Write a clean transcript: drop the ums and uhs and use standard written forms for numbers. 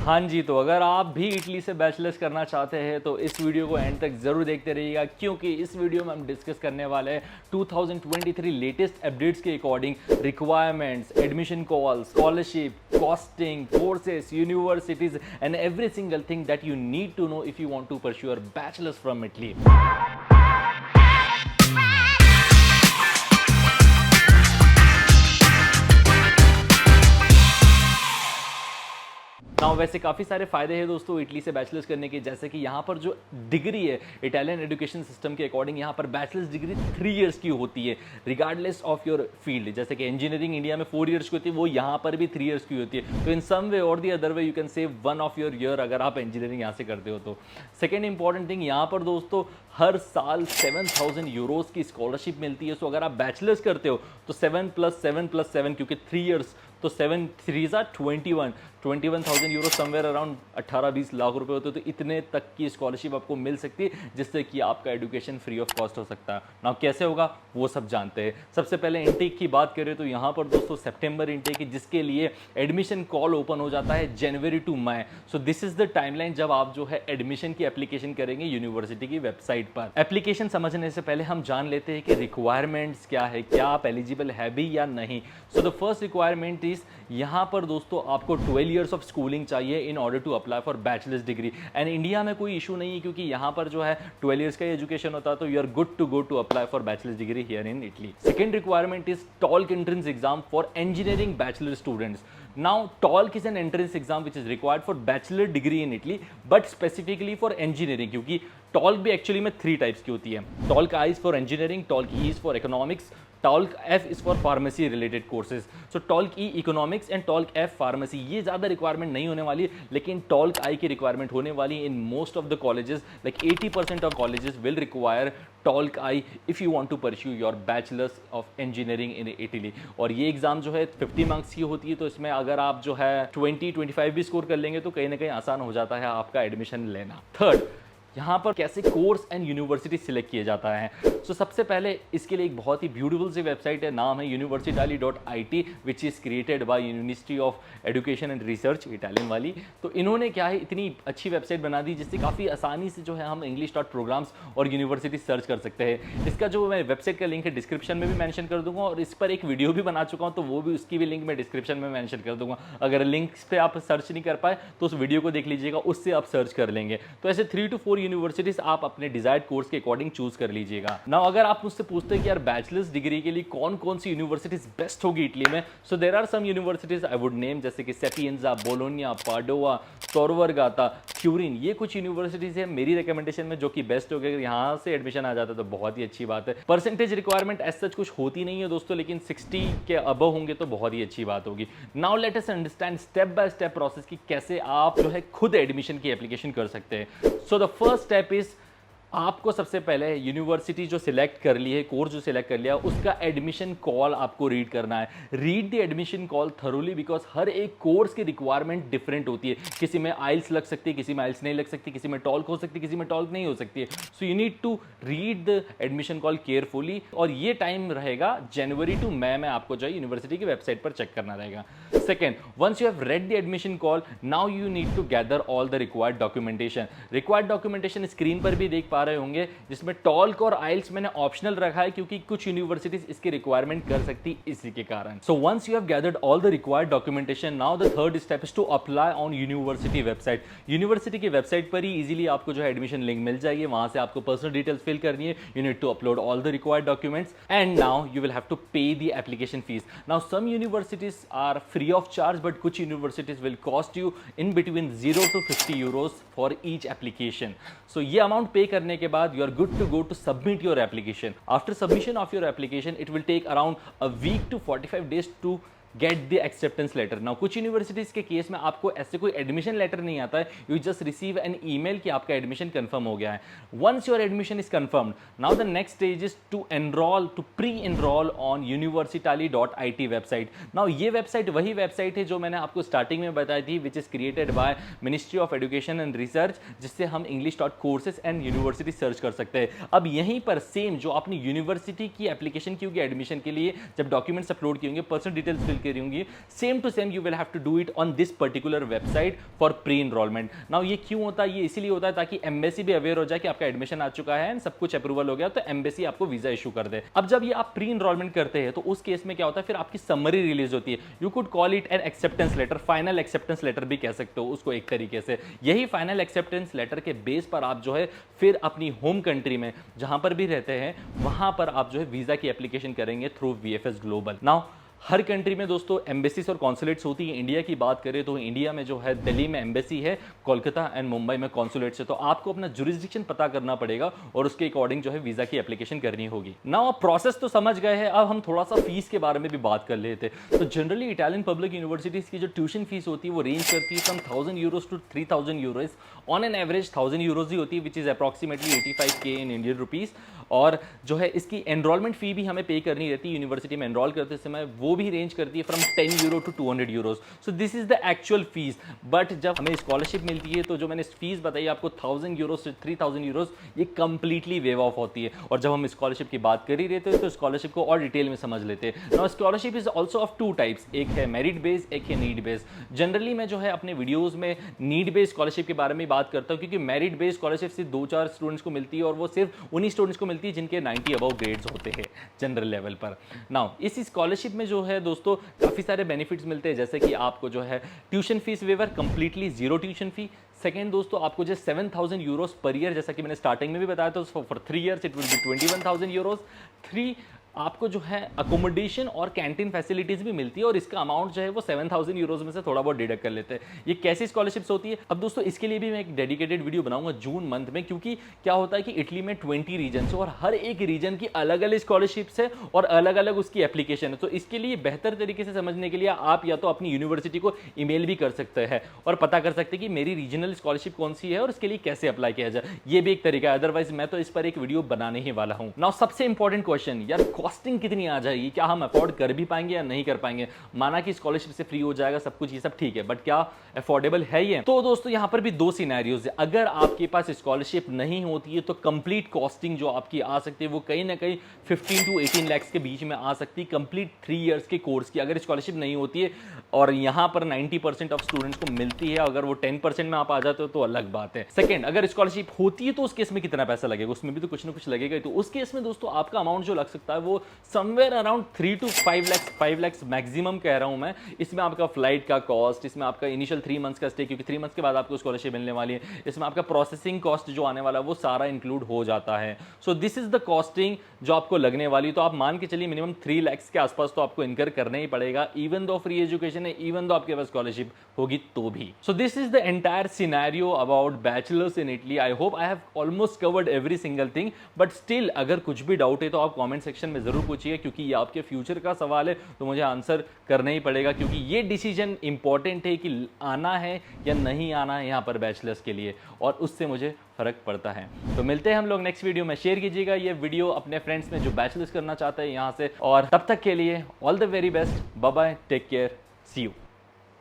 हाँ जी, तो अगर आप भी इटली से बैचलर्स करना चाहते हैं तो इस वीडियो को एंड तक ज़रूर देखते रहिएगा, क्योंकि इस वीडियो में हम डिस्कस करने वाले हैं 2023 लेटेस्ट अपडेट्स के according requirements, admission call, scholarship, costing, courses, universities and every single thing that you need to know if you want to pursue your bachelors from Italy. Now वैसे काफ़ी सारे फ़ायदे हैं दोस्तों इटली से बैचलर्स करने के, जैसे कि यहाँ पर जो डिग्री है इटालियन एजुकेशन सिस्टम के अकॉर्डिंग यहाँ पर बैचलर्स डिग्री 3 इयर्स की होती है रिगार्डलेस ऑफ योर फील्ड। जैसे कि इंजीनियरिंग इंडिया में 4 इयर्स की होती है, वो यहाँ पर भी 3 इयर्स की होती है। तो इन सम वे और the other way you can save 1 of your year अगर आप इंजीनियरिंग यहाँ से करते हो तो। सेकेंड इंपॉर्टेंट थिंग, यहाँ पर दोस्तों हर साल 7,000 यूरोज़ की स्कॉलरशिप मिलती है। सो अगर आप बैचलर्स करते हो तो 7+7+7 क्योंकि 3 इयर्स, तो 7 3s are 21,000 euro, somewhere around 18-20 lakh रुपए होते हैं। तो इतने तक की स्कॉलरशिप आपको मिल सकती है जिससे कि आपका एजुकेशन फ्री ऑफ कॉस्ट हो सकता है। ना कैसे होगा वो सब जानते हैं। सबसे पहले इनटेक की बात करें तो यहाँ पर दोस्तों सितंबर इनटेक है, जिसके लिए एडमिशन कॉल ओपन हो जाता है January to May. So this is the timeline जब आप जो है एडमिशन की एप्लीकेशन करेंगे यूनिवर्सिटी की वेबसाइट पर। एप्लीकेशन समझने से पहले हम जान लेते हैं कि रिक्वायरमेंट्स क्या है, क्या आप एलिजिबल है भी या नहीं। So the first requirement is, यहाँ पर दोस्तों आपको 12 इयर्स ऑफ स्कूलिंग चाहिए in order to apply for bachelors degree. And India में कोई इशू नहीं है क्योंकि यहाँ पर जो है 12 इयर्स का एजुकेशन होता है, तो you are good to go to apply for bachelors degree here in Italy. Second requirement is TOLC entrance exam for engineering bachelor students. Now, TOELK is an entrance exam which is required for bachelor degree in Italy, but specifically for engineering, क्योंकि TOELK भी actually में 3 types की होती है। TOELK I is for engineering, TOELK E is for economics, TOELK F is for pharmacy related courses. So TOELK E economics and TOELK F pharmacy, ये ज़्यादा requirement नहीं होने वाली, लेकिन TOELK I की रिक्वायरमेंट होने वाली in most of the colleges. Like 80% of colleges will require TOELK I if you want to pursue your bachelor's of engineering in Italy। और ये एग्जाम जो है 50 मार्क्स की होती है, तो इसमें अगर आप जो है 20-25 भी स्कोर कर लेंगे तो कहीं ना कहीं आसान हो जाता है आपका एडमिशन लेना। थर्ड, यहाँ पर कैसे कोर्स एंड यूनिवर्सिटी सिलेक्ट किया जाता है। सो सबसे पहले इसके लिए एक बहुत ही ब्यूटीफुल सी वेबसाइट है, नाम है universitali.it, which is created by university of education and research, Italian वाली। तो इन्होंने क्या है इतनी अच्छी वेबसाइट बना दी जिससे काफ़ी आसानी से जो है हम इंग्लिश डॉट प्रोग्राम्स और यूनिवर्सिटी सर्च कर सकते हैं। इसका जो मैं वेबसाइट का लिंक है डिस्क्रिप्शन में भी मैंशन कर दूंगा, और इस पर एक वीडियो भी बना चुका हूँ, तो वो भी उसकी भी लिंक मैं डिस्क्रिप्शन में मैंशन कर दूंगा। अगर लिंक्स पे आप सर्च नहीं कर पाए तो उस वीडियो को देख लीजिएगा, उससे आप सर्च कर लेंगे। तो ऐसे 3 to 4 यूनिवर्सिटीज आप अपने डिजायर्ड कोर्स के अकॉर्डिंग चूज कर लीजिएगा। नाउ अगर आप मुझसे पूछते हैं कि यार बैचलर्स डिग्री के लिए कौन कौन सी यूनिवर्सिटीज बेस्ट होगी इटली में, so there are some universities I would name, जैसे कि Sapienza, Bologna, Padova, tor Vergata, Turin. ये कुछ यूनिवर्सिटीज है मेरी रिकमेंडेशन में जो कि बेस्ट हो गए। अगर यहाँ से एडमिशन आ जाता है तो बहुत ही अच्छी बात है। परसेंटेज रिक्वायरमेंट एज सच कुछ होती नहीं है दोस्तों, लेकिन 60 के अबव होंगे तो बहुत ही अच्छी बात होगी। Now let us understand step by step process कि कैसे आप जो है खुद एडमिशन की एप्लीकेशन कर सकते हैं। सो द फर्स्ट स्टेप इज, आपको सबसे पहले यूनिवर्सिटी जो सिलेक्ट कर ली है, कोर्स जो सिलेक्ट कर लिया, उसका एडमिशन कॉल आपको रीड करना है। Read the admission call thoroughly, because हर एक कोर्स की रिक्वायरमेंट डिफरेंट होती है। किसी में आइल्स लग सकती है, किसी में आइल्स नहीं लग सकती, किसी में टॉल्क हो सकती है, किसी में टॉल्क नहीं हो सकती है। So you need to read the admission call carefully, और ये टाइम रहेगा जनवरी टू मई में आपको जो है यूनिवर्सिटी की वेबसाइट पर चेक करना रहेगा। Second, once you have read the admission call, now you need to gather all the required documentation. Required documentation screen पर भी देख पा रहे होंगे, जिसमें टॉल्क और आइल्स मैंने ऑप्शनल रखा है क्योंकि कुछ यूनिवर्सिटीज इसकी रिक्वायरमेंट कर सकती इसी के कारण। So once you have gathered all the required documentation, now the third step is to apply on university website. University की वेबसाइट पर ही इजीली आपको जो है एडमिशन लिंक मिल जाएगी, वहां से आपको पर्सनल डिटेल्स फिल करनी है। You need to upload all the required documents and now you will have to pay the application fees. Now some universities are free of charge, but कुछ universities will cost you in between 0 to 50 euros for each application. So ये amount पे करने के बाद you are good to go to submit your application. After submission of your application, it will take around a week to 45 days to get the acceptance letter. Now कुछ universities के case में आपको ऐसे कोई एडमिशन लेटर नहीं आता है, you just receive an email कि आपका एडमिशन कंफर्म हो गया है। Once your admission is confirmed, now the next stage is to enroll, to pre enroll on universitali.it website. Now ये वेबसाइट वही वेबसाइट है जो मैंने आपको स्टार्टिंग में बताई थी, which is created by ministry of education and research, जिससे हम English dot courses and university search कर सकते हैं। अब यहीं पर सेम जो आपने यूनिवर्सिटी की एप्लीकेशन की होगी एडमिशन के लिए, जब डॉक्यूमेंट्स अपलोड किए होंगे, पर्सनल डिटेल्स फिल करी होंगी, same to same you will have to do it on this particular website for pre enrollment. Now ये क्यों होता है? ये इसीलिए होता है ताकि एम्बेसी भी अवेयर हो जाए कि आपका एडमिशन आ चुका है एंड सब कुछ अप्रूवल हो गया, तो एम्बेसी आपको वीजा इशू कर दे। अब जब ये आप प्री इनरोलमेंट करते हैं तो उस केस में क्या होता है, फिर आपकी समरी रिलीज होती है। You could call it an acceptance letter, final acceptance letter भी कह सकते हो उसको एक तरीके से। यही फाइनल एक्सेप्टेंस लेटर के बेस पर आप जो है फिर अपनी होम कंट्री में जहां पर भी रहते हैं वहां पर आप जो है वीजा की एप्लीकेशन करेंगे थ्रू वीएफएस ग्लोबल। नाउ हर कंट्री में दोस्तों एम्बेसीज और कॉन्सुलेट्स होती हैं। इंडिया की बात करें तो इंडिया में जो है दिल्ली में एम्बेसी है, कोलकाता एंड मुंबई में कॉन्सुलेट्स है। तो आपको अपना जुरिस्डिक्शन पता करना पड़ेगा और उसके अकॉर्डिंग जो है वीजा की एप्लीकेशन करनी होगी। नाउ प्रोसेस तो समझ गए हैं, अब हम थोड़ा सा फीस के बारे में भी बात कर लेते हैं। तो जनरली इटालियन पब्लिक यूनिवर्सिटीज की जो ट्यूशन फीस होती है वो रेंज करती है from 1000 euros to 3000 euros. On an average 1000 euros ही होती है, which is approximately 85K in Indian rupees. और जो है इसकी एनरोलमेंट फी भी हमें पे करनी रहती है यूनिवर्सिटी में एनरोल करते समय, वो भी रेंज करती है from 10 euro to 200 euros. So this is the actual fees. But जब हमें स्कॉलरशिप मिलती है तो जो मैंने फीस बताई आपको 1000 यूरोज से 3000 यूरोज, ये कंप्लीटली वेव ऑफ होती है। और जब हम स्कॉलरशिप की बात कर ही रहते हैं तो स्कॉलरशिप को और डिटेल में समझ लेते हैं। Now scholarship is also of two types, एक है मेरिट बेस, एक है नीड बेस। जनरली मैं जो है अपने वीडियोज में नीड बेस्ड स्कॉलरशिप के बारे में बात करता हूँ, क्योंकि मेरिट बेस्ड स्कॉलरशिप सिर्फ 2-4 स्टूडेंट्स को मिलती है और वो सिर्फ उन्हीं स्टूडेंट्स को मिलती है जिनके 90 अबव ग्रेड्स होते हैं जनरल लेवल पर। नाउ इस स्कॉलरशिप में जो है दोस्तों काफ़ी सारे बेनिफिट्स मिलते हैं, जैसे कि आपको जो है tuition fees waiver, completely zero tuition fee. Second दोस्तों आपको जो 7000 यूरोज पर ईयर, जैसा कि मैंने स्टार्टिंग में भी बताया था, for 3 years it will be 21000 euros. 3 आपको जो है अकोमोडेशन और कैंटीन फैसिलिटीज भी मिलती है और इसका अमाउंट जो है वो 7000 यूरोज में से थोड़ा बहुत डिडक्ट कर लेते हैं। ये कैसी स्कॉलरशिप्स होती है? अब दोस्तों इसके लिए भी मैं एक डेडिकेटेड वीडियो बनाऊंगा जून मंथ में, क्योंकि क्या होता है कि इटली में 20 रीजन है और हर एक रीजन की अलग अलग स्कॉलरशिप्स है और अलग अलग उसकी एप्लीकेशन है। तो इसके लिए बेहतर तरीके से समझने के लिए आप या तो अपनी यूनिवर्सिटी को ईमेल भी कर सकते हैं और पता कर सकते हैं कि मेरी रीजनल स्कॉलरशिप कौन सी है और इसके लिए कैसे अप्लाई किया जाए। ये भी एक तरीका है, अदरवाइज मैं तो इस पर एक वीडियो बनाने ही वाला हूं। नाउ सबसे इंपॉर्टेंट क्वेश्चन, यार कॉस्टिंग कितनी आ जाएगी, क्या हम अफोर्ड कर भी पाएंगे या नहीं कर पाएंगे? माना कि स्कॉलरशिप से फ्री हो जाएगा सब कुछ, ये सब ठीक है, बट क्या अफोर्डेबल है ये? तो दोस्तों यहां पर भी दो सिनेरियोज है। अगर आपके पास स्कॉलरशिप नहीं होती है तो कंप्लीट कॉस्टिंग जो आपकी आ सकती है वो कहीं ना कहीं 15 to 18 लाख के बीच में आ सकती है, कंप्लीट 3 इयर्स के कोर्स की, अगर स्कॉलरशिप नहीं होती है। और यहां पर 90% ऑफ स्टूडेंट्स को मिलती है, अगर वो 10% में आप आ जाते हो तो अलग बात है। सेकंड, अगर स्कॉलरशिप होती है तो उस केस में कितना पैसा लगेगा? उसमें भी तो कुछ ना कुछ लगेगा। तो उस केस में दोस्तों आपका अमाउंट जो लग सकता है वो somewhere around 3 to 5 lakh maximum कह रहा हूं मैं। इसमें आपका फ्लाइट का कॉस्ट, इसमें आपका इनिशियल 3 मंथ्स का स्टे, क्योंकि 3 मंथ्स के बाद आपको स्कॉलरशिप मिलने वाली है, इसमें आपका प्रोसेसिंग कॉस्ट जो आने वाला है वो सारा इंक्लूड हो जाता है। सो दिस इज द कॉस्टिंग जो आपको लगने वाली। तो आप मान के चलिए मिनिमम 3 लाख के आसपास तो आपको इनकर करना ही पड़ेगा, इवन दो फ्री एजुकेशन है, इवन दो आपके पास स्कॉलरशिप होगी तो भी। सो this is the entire scenario about bachelors in Italy. I hope I have almost covered every single thing, but still अगर कुछ भी डाउट है तो आप कमेंट सेक्शन में जरूर पूछिए, क्योंकि ये आपके फ्यूचर का सवाल है तो मुझे आंसर करना ही पड़ेगा, क्योंकि ये डिसीजन इंपॉर्टेंट है कि आना है या नहीं आना है यहाँ पर बैचलर्स के लिए, और उससे मुझे फर्क पड़ता है। तो मिलते हैं हम लोग नेक्स्ट वीडियो में। शेयर कीजिएगा ये वीडियो अपने फ्रेंड्स में जो बैचलर्स करना चाहते हैं यहाँ से, और तब तक के लिए all the very best, bye bye, take care, see you.